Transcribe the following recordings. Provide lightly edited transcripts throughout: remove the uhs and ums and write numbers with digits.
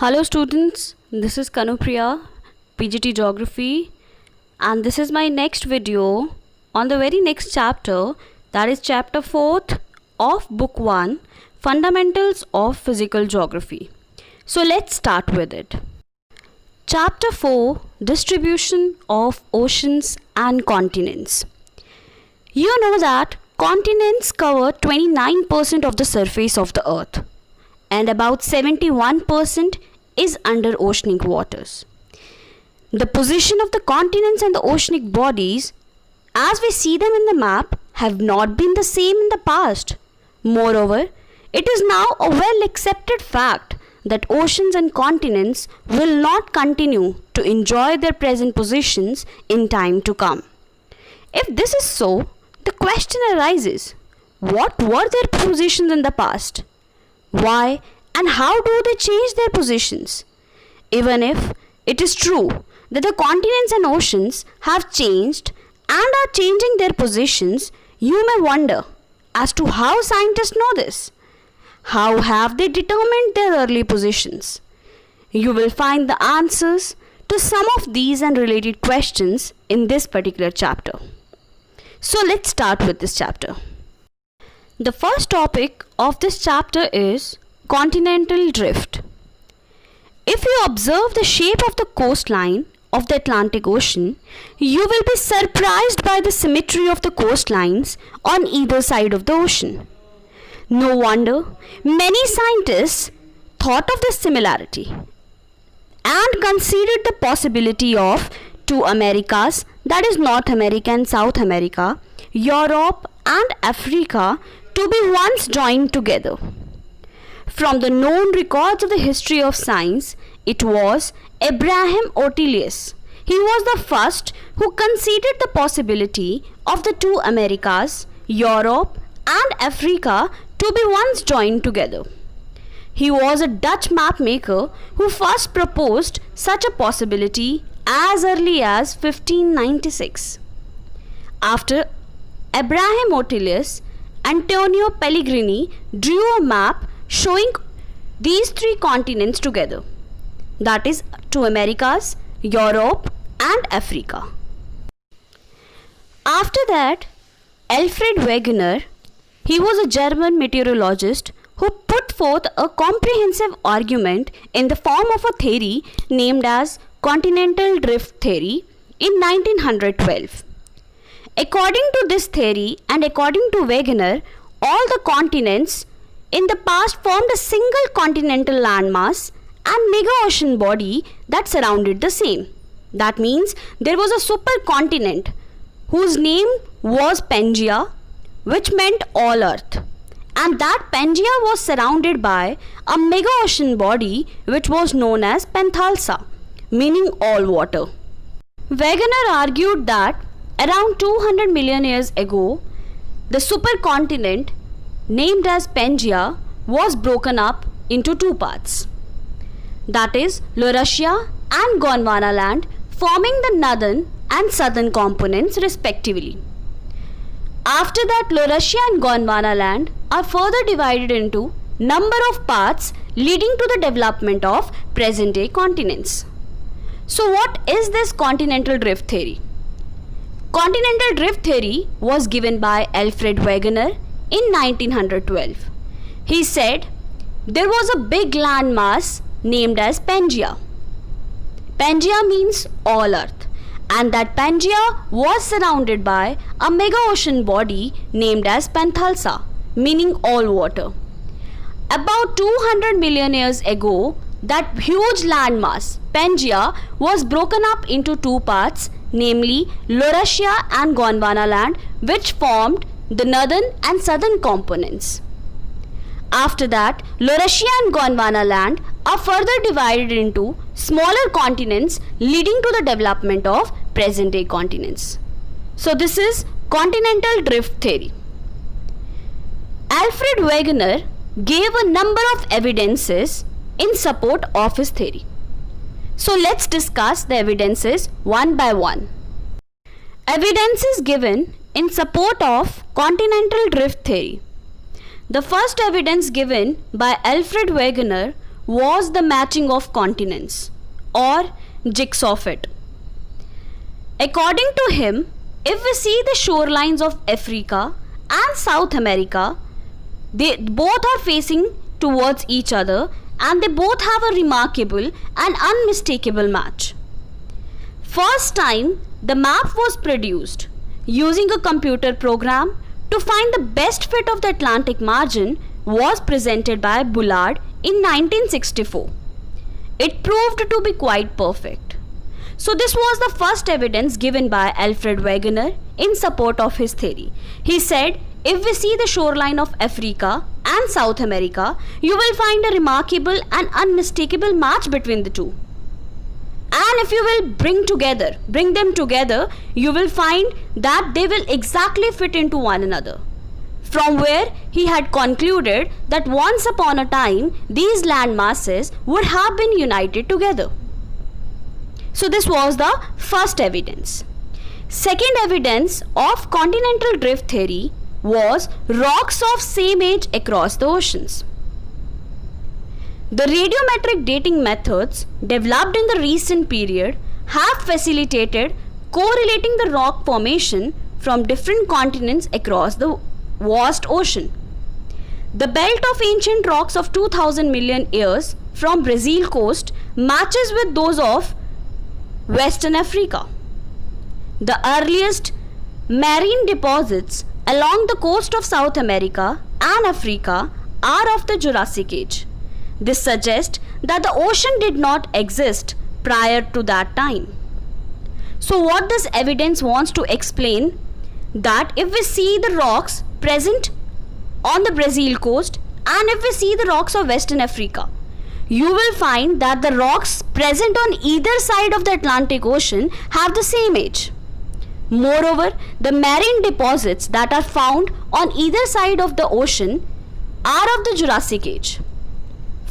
Hello students, this is Kanupriya, PGT Geography, and this is my next video on the very next chapter, that is chapter 4th of book 1, Fundamentals of Physical Geography. So let's start with it. Chapter 4, Distribution of Oceans and Continents. You know that continents cover 29% of the surface of the earth, and about 71% is under oceanic waters. The position of the continents and the oceanic bodies, as we see them in the map, have not been the same in the past. Moreover, it is now a well accepted fact that oceans and continents will not continue to enjoy their present positions in time to come. If this is so, the question arises, what were their positions in the past? Why and how do they change their positions? Even if it is true that the continents and oceans have changed and are changing their positions, you may wonder as to how scientists know this. How have they determined their early positions? You will find the answers to some of these and related questions in this particular chapter. So let's start with this chapter. The first topic of this chapter is continental drift. If you observe the shape of the coastline of the Atlantic Ocean, you will be surprised by the symmetry of the coastlines on either side of the ocean. No wonder many scientists thought of this similarity and considered the possibility of two Americas, that is North America and South America, Europe and Africa, to be once joined together. From the known records of the history of science, it was Abraham Ortelius. He was the first who considered the possibility of the two Americas, Europe and Africa, to be once joined together. He was a Dutch map maker who first proposed such a possibility as early as 1596. After Abraham Ortelius, Antonio Pellegrini drew a map showing these three continents together, that is, two Americas, Europe and Africa. After that, Alfred Wegener, he was a German meteorologist who put forth a comprehensive argument in the form of a theory named as continental drift theory in 1912. According to this theory and according to Wegener, all the continents in the past formed a single continental landmass and mega ocean body that surrounded the same. That means there was a supercontinent whose name was Pangaea, which meant all earth, and that Pangaea was surrounded by a mega ocean body which was known as Panthalassa, meaning all water. Wegener argued that around 200 million years ago, the supercontinent named as Pangaea was broken up into two parts, that is Laurasia and Gondwana land, forming the northern and southern components respectively. After that, Laurasia and Gondwana land are further divided into number of parts, leading to the development of present-day continents. So what is this continental drift theory? Continental drift theory was given by Alfred Wegener in 1912. He said there was a big landmass named as Pangaea. Pangaea means all earth, and that Pangaea was surrounded by a mega ocean body named as Panthalassa, meaning all water. About 200 million years ago, that huge landmass, Pangaea, was broken up into two parts, namely Laurasia and Gondwana land, which formed the northern and southern components. After that, Laurasia and Gondwana land are further divided into smaller continents, leading to the development of present-day continents. So this is continental drift theory. Alfred Wegener gave a number of evidences in support of his theory. So let's discuss the evidences one by one. Evidences given in support of continental drift theory. The first evidence given by Alfred Wegener was the matching of continents or jigsaw fit. According to him, if we see the shorelines of Africa and South America, they both are facing towards each other and they both have a remarkable and unmistakable match. First time the map was produced using a computer program to find the best fit of the Atlantic margin was presented by Bullard in 1964. It proved to be quite perfect. So this was the first evidence given by Alfred Wegener in support of his theory. He said, if we see the shoreline of Africa and South America, you will find a remarkable and unmistakable match between the two. And if you will bring them together, you will find that they will exactly fit into one another. From where he had concluded that once upon a time, these land masses would have been united together. So this was the first evidence. Second evidence of continental drift theory was rocks of same age across the oceans. The radiometric dating methods developed in the recent period have facilitated correlating the rock formation from different continents across the vast ocean. The belt of ancient rocks of 2000 million years from Brazil coast matches with those of Western Africa. The earliest marine deposits along the coast of South America and Africa are of the Jurassic Age. This suggests that the ocean did not exist prior to that time. So what this evidence wants to explain, that if we see the rocks present on the Brazil coast and if we see the rocks of Western Africa, you will find that the rocks present on either side of the Atlantic Ocean have the same age. Moreover, the marine deposits that are found on either side of the ocean are of the Jurassic Age.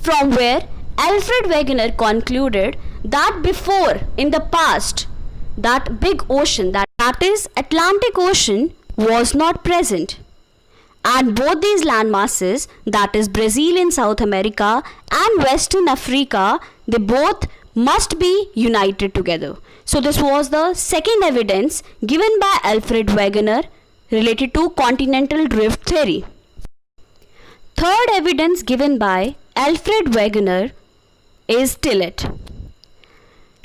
From where Alfred Wegener concluded that before, in the past, that big ocean, that is Atlantic Ocean, was not present. And both these land masses, that is Brazil in South America and Western Africa, they both must be united together. So this was the second evidence given by Alfred Wegener related to continental drift theory. Third evidence given by Alfred Wegener is tillet.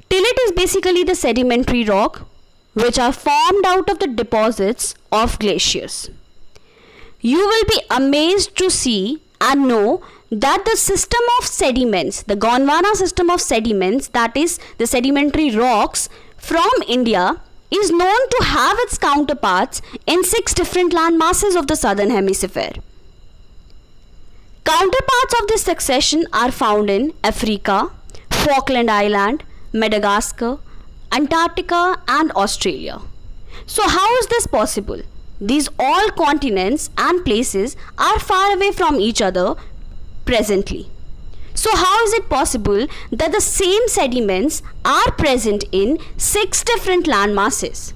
Tillet is basically the sedimentary rock which are formed out of the deposits of glaciers. You will be amazed to see and know that the system of sediments, the Gondwana system of sediments, that is the sedimentary rocks from India, is known to have its counterparts in 6 different land masses of the southern hemisphere. Counterparts of this succession are found in Africa, Falkland Island, Madagascar, Antarctica and Australia. So how is this possible? These all continents and places are far away from each other presently. So how is it possible that the same sediments are present in 6 different land masses?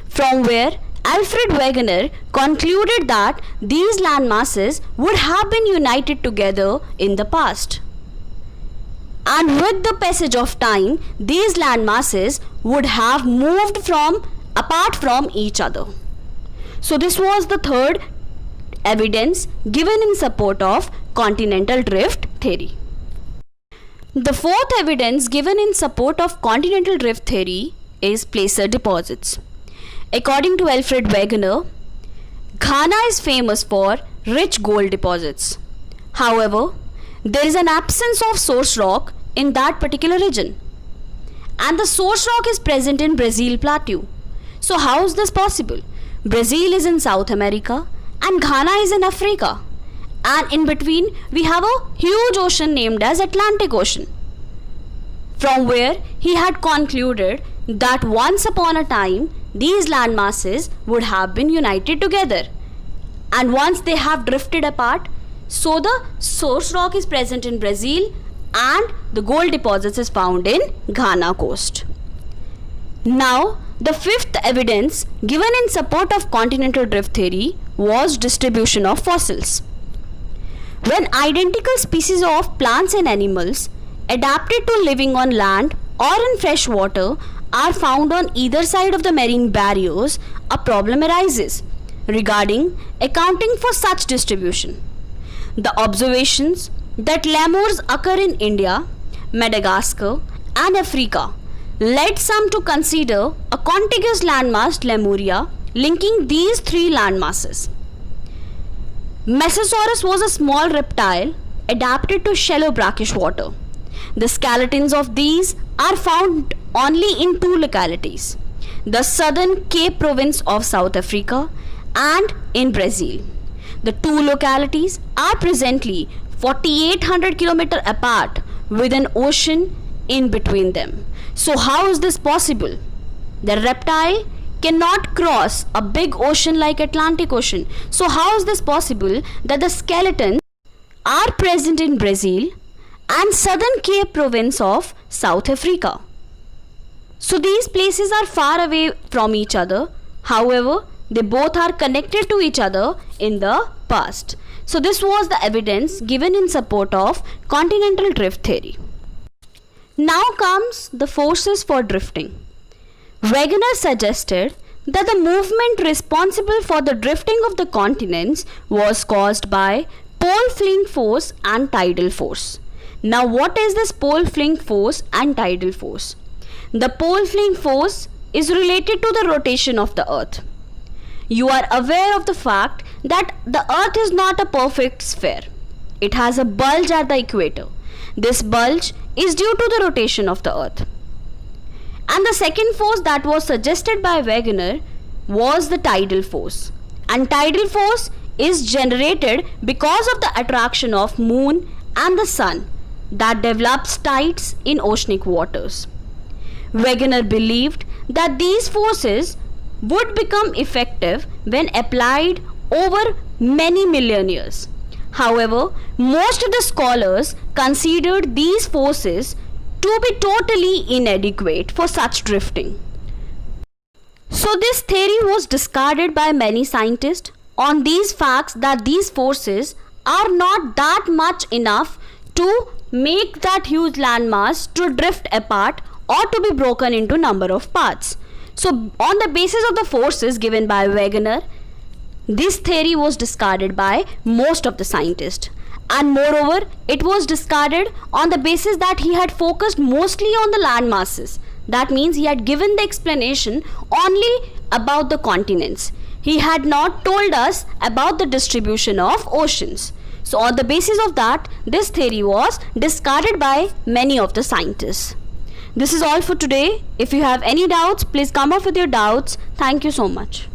From where Alfred Wegener concluded that these land masses would have been united together in the past. And with the passage of time, these land masses would have moved apart from each other. So this was the third evidence given in support of continental drift theory. The fourth evidence given in support of continental drift theory is placer deposits. According to Alfred Wegener, Ghana is famous for rich gold deposits. However, there is an absence of source rock in that particular region. And the source rock is present in Brazil Plateau. So how is this possible? Brazil is in South America and Ghana is in Africa. And in between, we have a huge ocean named as Atlantic Ocean. From where he had concluded that once upon a time, these land masses would have been united together. And once they have drifted apart, so the source rock is present in Brazil and the gold deposits is found in Ghana coast. Now, the fifth evidence given in support of continental drift theory was distribution of fossils. When identical species of plants and animals adapted to living on land or in fresh water are found on either side of the marine barriers, a problem arises regarding accounting for such distribution. The observations that lemurs occur in India, Madagascar, and Africa led some to consider a contiguous landmass Lemuria linking these three landmasses. Mesosaurus was a small reptile adapted to shallow brackish water. The skeletons of these are found only in two localities, the southern Cape province of South Africa and in Brazil. The two localities are presently 4,800 km apart with an ocean in between them. So how is this possible? The reptile cannot cross a big ocean like Atlantic Ocean. So how is this possible that the skeletons are present in Brazil and southern Cape province of South Africa? So these places are far away from each other. However, they both are connected to each other in the past. So this was the evidence given in support of continental drift theory. Now comes the forces for drifting. Wegener suggested that the movement responsible for the drifting of the continents was caused by pole fling force and tidal force. Now what is this pole fling force and tidal force? The pole fling force is related to the rotation of the earth. You are aware of the fact that the earth is not a perfect sphere. It has a bulge at the equator. This bulge is due to the rotation of the earth. And the second force that was suggested by Wegener was the tidal force. And tidal force is generated because of the attraction of moon and the sun that develops tides in oceanic waters. Wegener believed that these forces would become effective when applied over many million years. However, most of the scholars considered these forces to be totally inadequate for such drifting. So this theory was discarded by many scientists on these facts that these forces are not that much enough to make that huge landmass to drift apart or to be broken into number of parts. So on the basis of the forces given by Wegener, this theory was discarded by most of the scientists. And moreover, it was discarded on the basis that he had focused mostly on the land masses. That means he had given the explanation only about the continents. He had not told us about the distribution of oceans. So on the basis of that, this theory was discarded by many of the scientists. This is all for today. If you have any doubts, please come up with your doubts. Thank you so much.